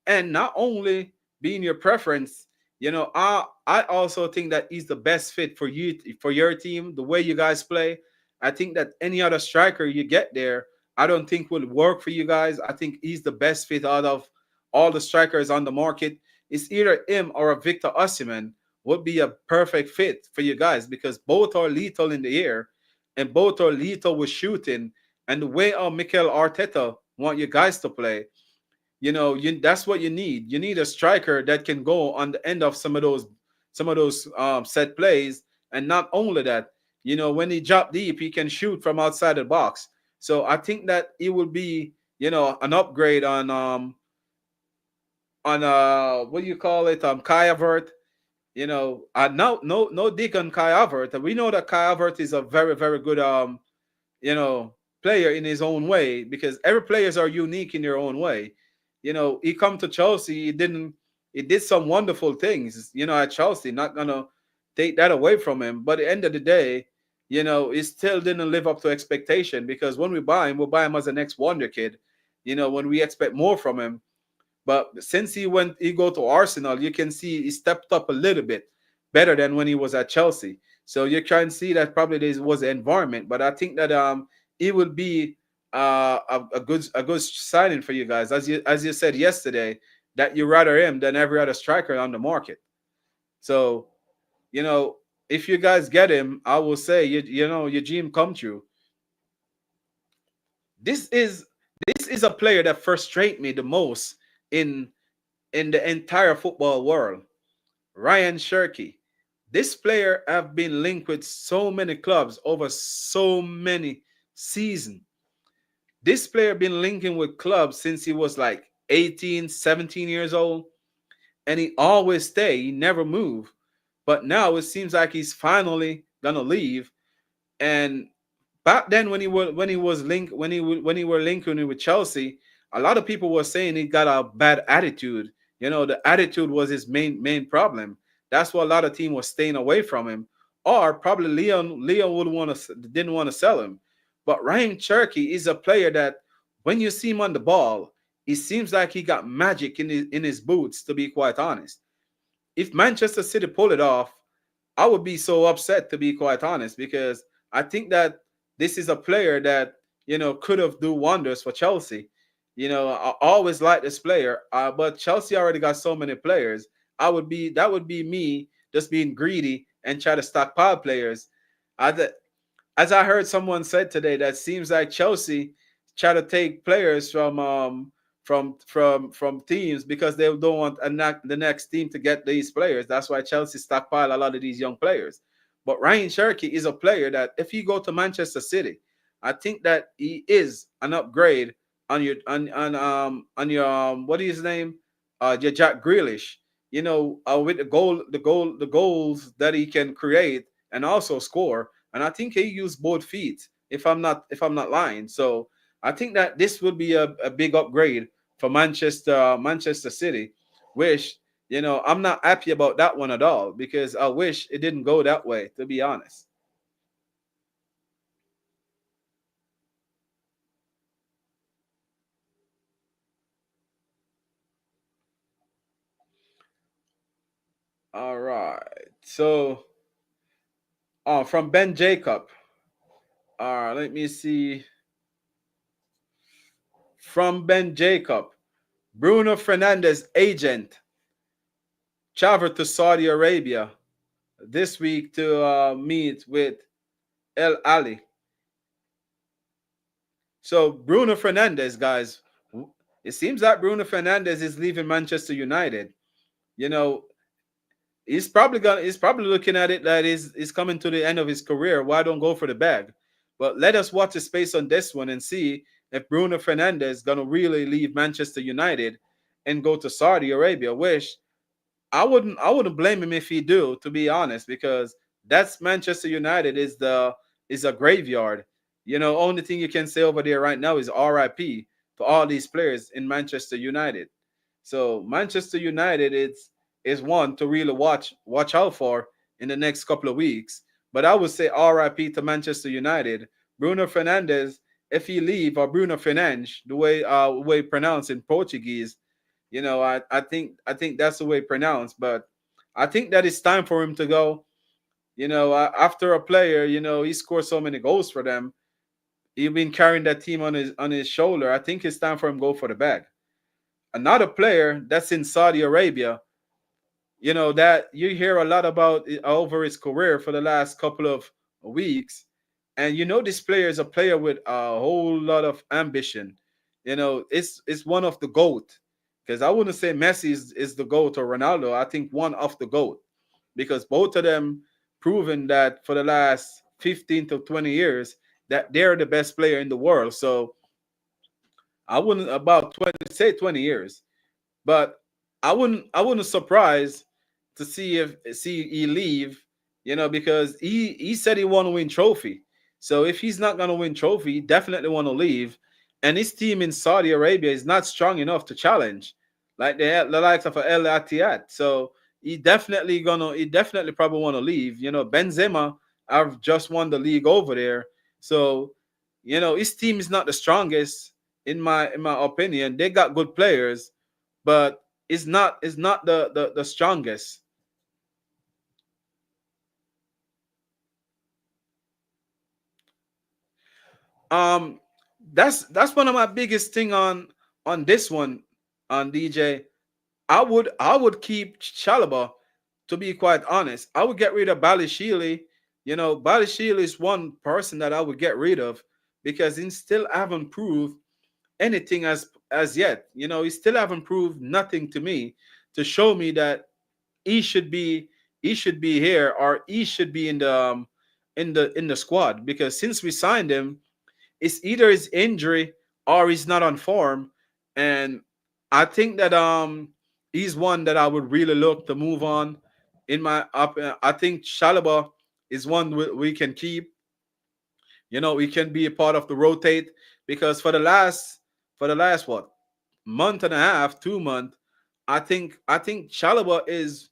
And not only being your preference, I also think that he's the best fit for you, for your team, the way you guys play. I think that any other striker you get there, I don't think would work for you guys. I think he's the best fit out of all the strikers on the market. It's either him or a Victor Osimhen would be a perfect fit for you guys, because both are lethal in the air and both are lethal with shooting. And the way Mikel Arteta want you guys to play, that's what you need. You need a striker that can go on the end of some of those set plays. And not only that, when he drop deep, he can shoot from outside the box. So I think that it will be, an upgrade on what do you call it, Kai Havertz. No dig on Kai Havertz. We know that Kai Havertz is a very, very good you know player in his own way, because every players are unique in their own way. He come to Chelsea, he did some wonderful things, at Chelsea. Not gonna take that away from him, but at the end of the day, he still didn't live up to expectation, because when we buy him, we'll buy him as a next wonder kid. When we expect more from him. But since he go to Arsenal, you can see he stepped up a little bit better than when he was at Chelsea. So you can see that probably there was an environment, but I think that it will be a good signing for you guys, as you said yesterday, that you rather him than every other striker on the market. So if you guys get him, I will say your dream come true. This is a player that frustrates me the most in the entire football world. Ryan Cherki. This player have been linked with so many clubs over so many seasons. This player been linking with clubs since he was like 18, 17 years old, and he always stay. He never move. But now it seems like he's finally gonna leave. And back then, when he were linking with Chelsea, a lot of people were saying he got a bad attitude. The attitude was his main problem. That's why a lot of team was staying away from him, or probably Leon didn't want to sell him. But Ryan Cherki is a player that when you see him on the ball, it seems like he got magic in his boots. To be quite honest, if Manchester City pull it off, I would be so upset, to be quite honest, because I think that this is a player that could have do wonders for Chelsea. I always like this player, but Chelsea already got so many players. That would be me just being greedy and try to stockpile players. As I heard someone said today, that seems like Chelsea try to take players from teams because they don't want the next team to get these players. That's why Chelsea stockpile a lot of these young players. But Ryan Cherki is a player that if he go to Manchester City, I think that he is an upgrade on your what is his name? Your Jack Grealish. With the goals that he can create and also score. And I think he used both feet, if I'm not lying. So I think that this would be a big upgrade for Manchester City, which I'm not happy about that one at all, because I wish it didn't go that way, to be honest. All right. So from Ben Jacob. All right, let me see. From Ben Jacob. Bruno Fernandes agent traveled to Saudi Arabia this week to meet with El Ali. So Bruno Fernandes, guys, it seems like Bruno Fernandes is leaving Manchester United. You know, he's probably looking at it that is coming to the end of his career. Why don't go for the bag? But let us watch the space on this one and see if Bruno Fernandes is gonna really leave Manchester United and go to Saudi Arabia, which I wouldn't blame him if he do, to be honest, because that's Manchester United is a graveyard. Only thing you can say over there right now is RIP to all these players in Manchester United. So Manchester United is one to really watch out for in the next couple of weeks. But I would say RIP to Manchester United. Bruno Fernandes, if he leave, or Bruno Fernandes, the way pronounced in Portuguese, I think that's the way pronounced. But I think that it's time for him to go. After a player, he scored so many goals for them. He's been carrying that team on his shoulder. I think it's time for him to go for the bag. Another player that's in Saudi Arabia, that you hear a lot about over his career for the last couple of weeks. And this player is a player with a whole lot of ambition. It's one of the GOAT. Because I wouldn't say Messi is the GOAT or Ronaldo. I think one of the GOAT. Because both of them proven that for the last 15 to 20 years that they're the best player in the world. So I wouldn't about 20 years. But I wouldn't surprise to see he leave, because he said he want to win trophy. So if he's not gonna win trophy, he definitely want to leave. And his team in Saudi Arabia is not strong enough to challenge like the likes of El Attiyad. So he definitely probably want to leave. Benzema have just won the league over there. So, his team is not the strongest in my opinion. They got good players, but it's not the strongest. Um, that's one of my biggest thing on this one on DJ. I would keep Chalaba, to be quite honest. I would get rid of Balishili. Balishili is one person that I would get rid of because he still haven't proved anything as yet. He still haven't proved nothing to me to show me that he should be he should be here or he should be in the squad because since we signed him, it's either his injury or he's not on form. And I think that he's one that I would really look to move on. I think Shalaba is one we can keep. He can be a part of the rotate because for the last what month and a half, 2 month, I think Shalaba is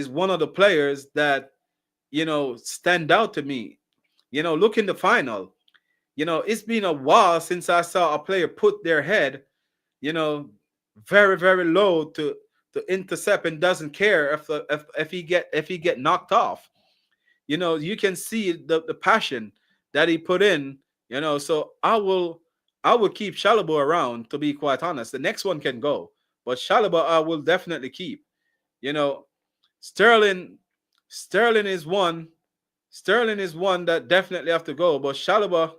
one of the players that stand out to me. Look in the final. It's been a while since I saw a player put their head, you know, very very low to intercept and doesn't care if he get knocked off. You can see the passion that he put in. So I will keep Shalabo around. To be quite honest, the next one can go, but Shalaba I will definitely keep. You know, Sterling, Sterling is one. Sterling is one that definitely have to go, but Shalaba,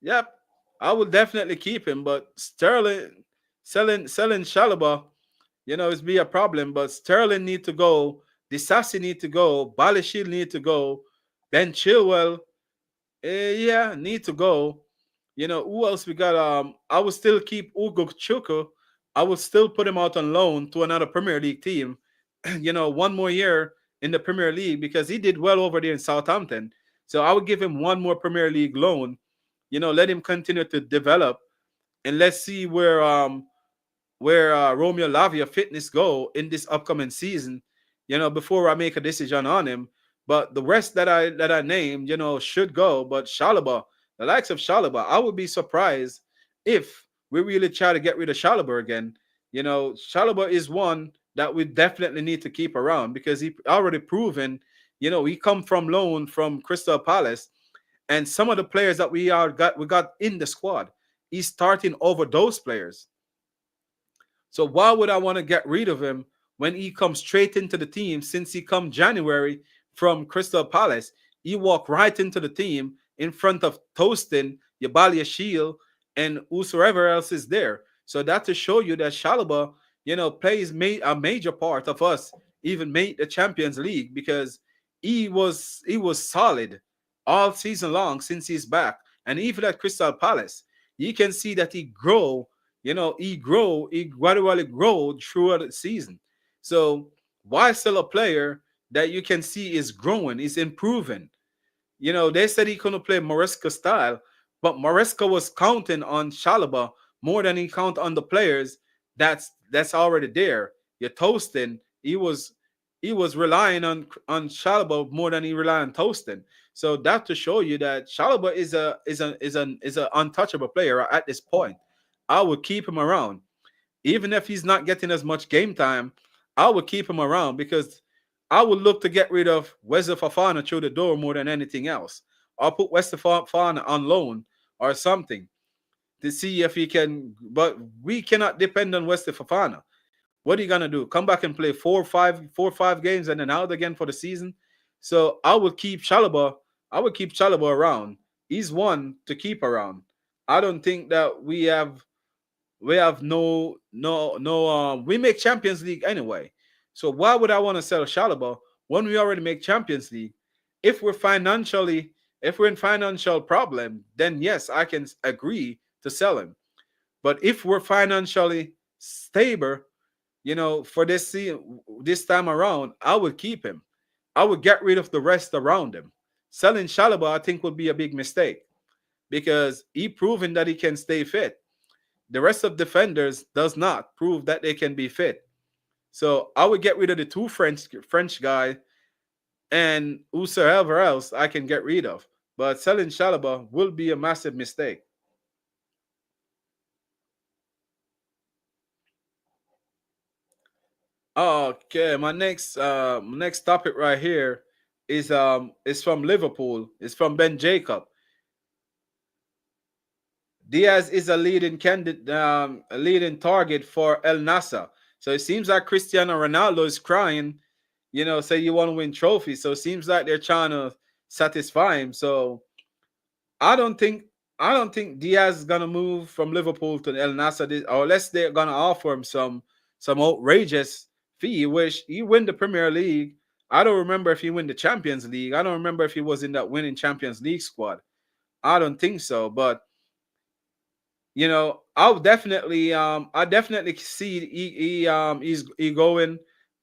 yep, I will definitely keep him. But Sterling, selling Shalaba, it's be a problem. But Sterling need to go. Disasi need to go. Balashil need to go. Ben Chilwell, yeah, need to go. Who else we got? I will still keep Ugo Chuku. I will still put him out on loan to another Premier League team. One more year in the Premier League because he did well over there in Southampton. So I would give him one more Premier League loan. Let him continue to develop, and let's see where Romeo Lavia fitness go in this upcoming season. Before I make a decision on him. But the rest that I named, should go. But Shalaba, the likes of Shalaba, I would be surprised if we really try to get rid of Shalaba again. Shalaba is one that we definitely need to keep around because he already proven. He come from loan from Crystal Palace, and some of the players that we got in the squad, he's starting over those players. So why would I want to get rid of him when he comes straight into the team? Since he come January from Crystal Palace, he walked right into the team in front of Toastin, Yabalia Shield, and whosoever else is there. So that to show you that Shalaba, plays a major part of us even made the Champions League because he was solid all season long since he's back, and even at Crystal Palace, you can see that he gradually grow throughout the season. So why sell a player that you can see is growing, is improving? They said he couldn't play Maresca style, but Maresca was counting on Shalaba more than he count on the players that's already there. You're toasting. He was relying on Shalaba more than he relied on Toasting. So that to show you that Shalaba is a untouchable player at this point. I would keep him around. Even if he's not getting as much game time, I would keep him around because I would look to get rid of Wesley Fafana through the door more than anything else. I'll put Wesley Fafana on loan or something to see if he can. But we cannot depend on Wesley Fafana. What are you gonna do? Come back and play 4 or 5 games and then out again for the season? So I would keep Chalaba. I would keep Chalaba around. He's one to keep around. I don't think that we have no we make Champions League anyway. So why would I want to sell Shalaba when we already make Champions League? If we're financially if we're in financial problem, then yes, I can agree to sell him. But if we're financially stable, for this time around, I would keep him. I would get rid of the rest around him. Selling Shalaba, I think, would be a big mistake because he proven that he can stay fit. The rest of defenders does not prove that they can be fit. So I would get rid of the two French guy and whosoever else I can get rid of. But selling Shalaba will be a massive mistake. Okay, my next topic right here is from Liverpool. It's from Ben Jacob. Diaz is a leading candidate, a leading target for El Nasa. So it seems like Cristiano Ronaldo is crying, say you want to win trophies. So it seems like they're trying to satisfy him. So I don't think I don't think Diaz is gonna move from Liverpool to El Nasa, or unless they're gonna offer him some outrageous fee, which he win the Premier League. I don't remember if he win the Champions League. I don't remember if he was in that winning Champions League squad. I don't think so, but I definitely see he's going.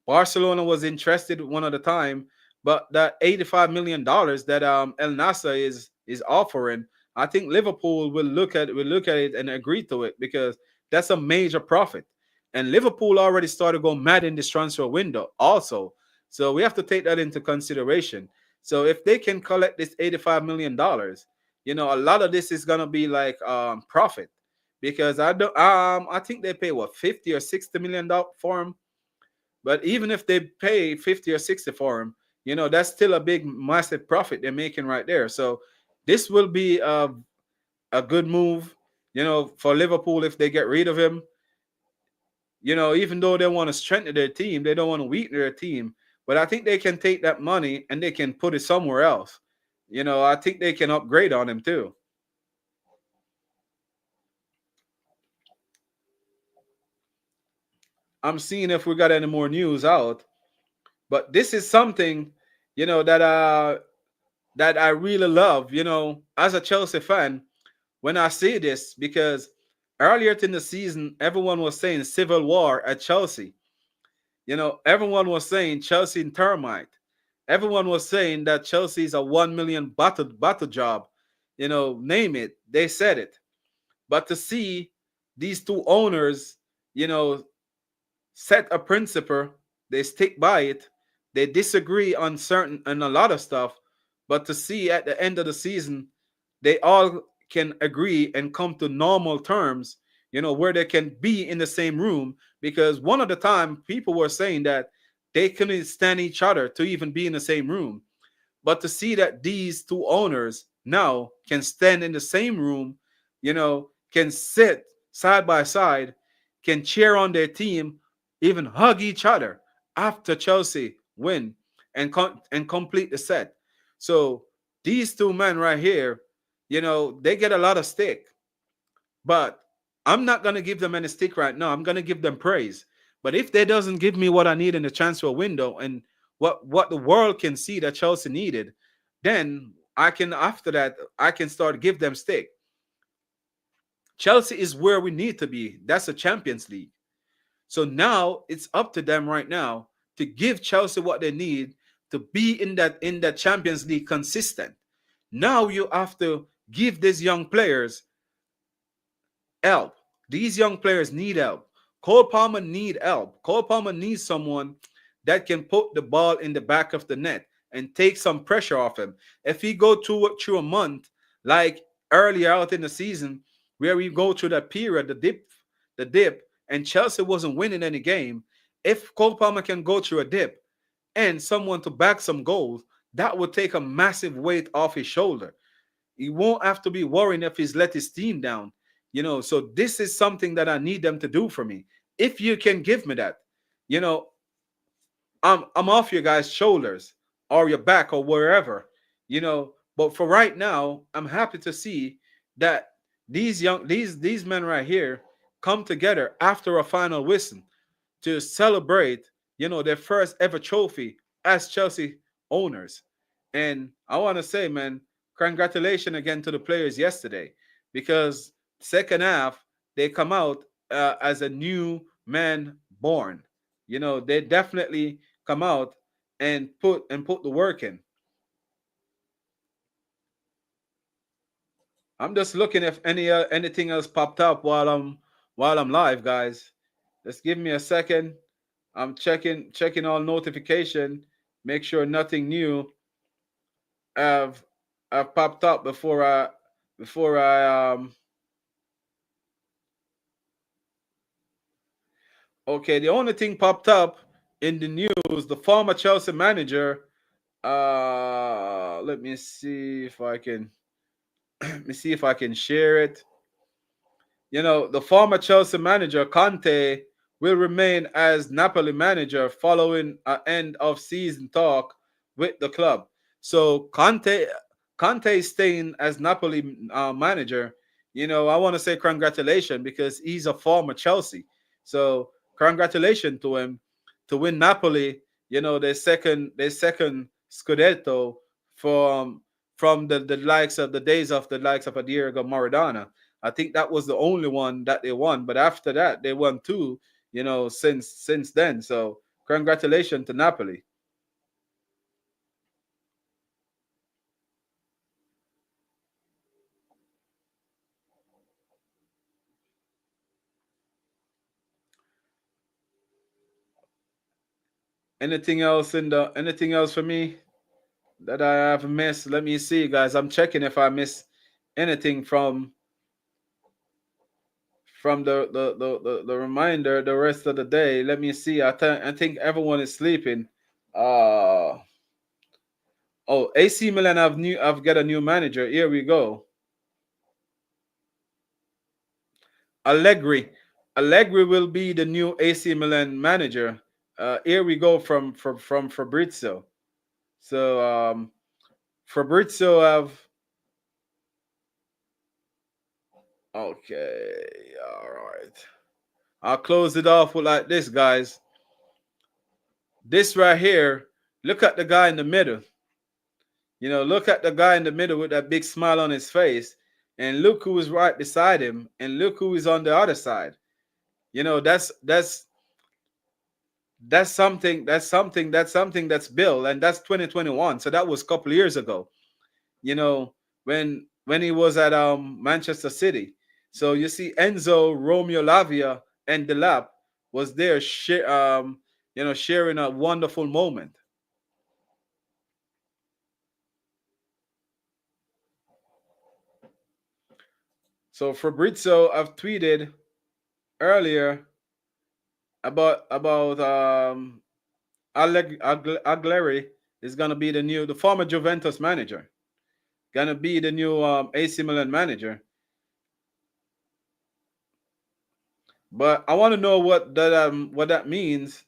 Barcelona was interested one at a time, but that $85 million that El Nasa is offering, I think Liverpool will look at it and agree to it because that's a major profit. And Liverpool already started going mad in this transfer window also. So we have to take that into consideration. So if they can collect this $85 million, a lot of this is gonna be like profit because I think they pay what 50 or 60 million for him. But even if they pay 50 or 60 for him, that's still a big massive profit they're making right there. So this will be a good move, for Liverpool if they get rid of him. Even though they want to strengthen their team, they don't want to weaken their team. But I think they can take that money and they can put it somewhere else. I think they can upgrade on him too. I'm seeing if we got any more news out. But this is something, that I really love, as a Chelsea fan, when I see this, because earlier in the season, everyone was saying civil war at Chelsea. Everyone was saying Chelsea in termite. Everyone was saying that Chelsea is a 1 million battle job. Name it. They said it. But to see these two owners, you know, set a principle, they stick by it. They disagree on a lot of stuff, but to see at the end of the season, they all can agree and come to normal terms, where they can be in the same room. Because one of the time people were saying that they couldn't stand each other to even be in the same room. But to see that these two owners now can stand in the same room, can sit side by side, can cheer on their team, even hug each other after Chelsea win and complete the set. So these two men right here, they get a lot of stick, but I'm not gonna give them any stick right now. I'm gonna give them praise. But if they doesn't give me what I need in the transfer window and what the world can see that Chelsea needed, then I can after that I can start give them stick. Chelsea is where we need to be. That's a Champions League. So now it's up to them right now to give Chelsea what they need to be in that Champions League consistent. Now you have to give these young players help. These young players need help. Cole Palmer need help. Cole Palmer needs someone that can put the ball in the back of the net and take some pressure off him. If he go through a month like earlier out in the season where we go through that period, the dip, and Chelsea wasn't winning any game. If Cole Palmer can go through a dip and someone to back some goals, that would take a massive weight off his shoulder. He won't have to be worrying if he's let his team down. So this is something that I need them to do for me. If you can give me that, you know, I'm off your guys' shoulders or your back or wherever, But for right now, I'm happy to see that these men right here come together after a final whistle to celebrate, their first ever trophy as Chelsea owners. And I want to say, man, congratulations again to the players yesterday because second half they come out as a new man born. They definitely come out and put the work in. I'm just looking if anything else popped up while I'm live, guys. Just give me a second. I'm checking all notification. Make sure nothing new have have popped up before I okay. The only thing popped up in the news, the former Chelsea manager. Let me see if I can let me see if I can share it. The former Chelsea manager Conte will remain as Napoli manager following an end of season talk with the club. So Conte is staying as Napoli manager. I want to say congratulations because he's a former Chelsea. So congratulations to him to win Napoli. Their second Scudetto from the likes of the days of the likes of a Diego Maradona. I think that was the only one that they won. But after that, they won two, since then. So congratulations to Napoli. Anything else for me that I have missed? Let me see, guys. I'm checking if I miss anything from the reminder the rest of the day. Let me see. I think everyone is sleeping. Uh oh, AC Milan I've got a new manager. Here we go. Allegri. Allegri will be the new AC Milan manager. Here we go from Fabrizio. So Fabrizio have okay. All right. I'll close it off with like this, guys. This right here. Look at the guy in the middle. Look at the guy in the middle with that big smile on his face, and look who is right beside him, and look who is on the other side. That's something. That's Bill, and that's 2021. So that was a couple years ago. When he was at Manchester City. So you see Enzo, Romeo Lavia, and Delap was there, sharing a wonderful moment. So Fabrizio, I've tweeted earlier about Aguilera is gonna be the former Juventus manager, gonna be the new AC Milan manager. But I want to know what that means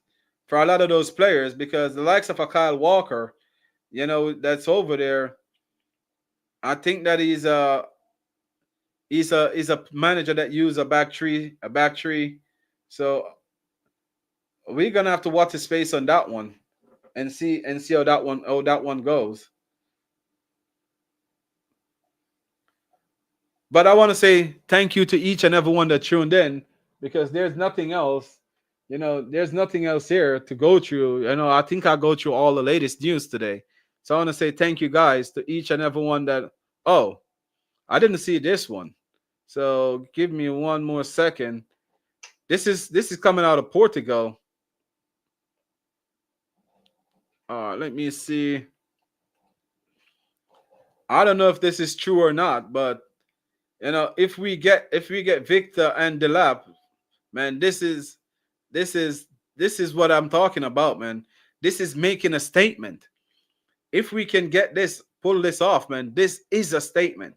for a lot of those players because the likes of a Kyle Walker, that's over there. I think that he's a manager that use a back tree. So we're gonna have to watch his space on that one and see how that one goes. But I want to say thank you to each and everyone that tuned in because there's nothing else. There's nothing else here to go through. I think I'll go through all the latest news today. So I want to say thank you guys to each and everyone that. Oh, I didn't see this one. So give me one more second. This is coming out of Portugal. Let me see. I don't know if this is true or not, but if we get Victor and Delap, man, this is what I'm talking about, man. This is making a statement. If we can pull this off, man, this is a statement.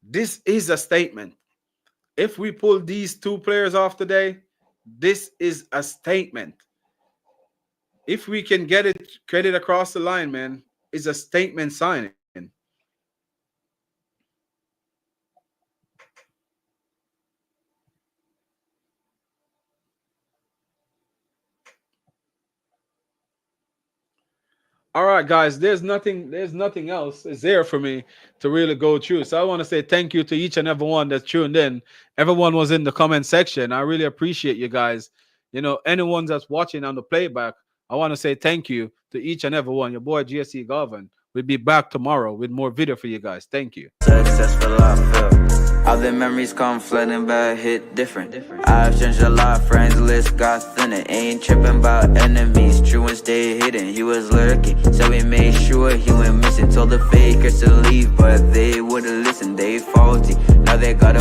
This is a statement. If we pull these two players off today, this is a statement. If we can get it across the line, man, it's a statement signing. All right, guys. There's nothing else is there for me to really go through. So I want to say thank you to each and everyone that tuned in. Everyone was in the comment section. I really appreciate you guys. Anyone that's watching on the playback, I want to say thank you to each and every one. Your boy JC Garvin. We'll be back tomorrow with more video for you guys. Thank you. Successful, I feel. All the memories come flooding back, hit different. I've changed a lot, friends list got thinner. Ain't tripping about enemies, true and stay hidden. He was lurking, so we made sure he went missing. Told the fakers to leave, but they wouldn't listen, they faulty. Now they gotta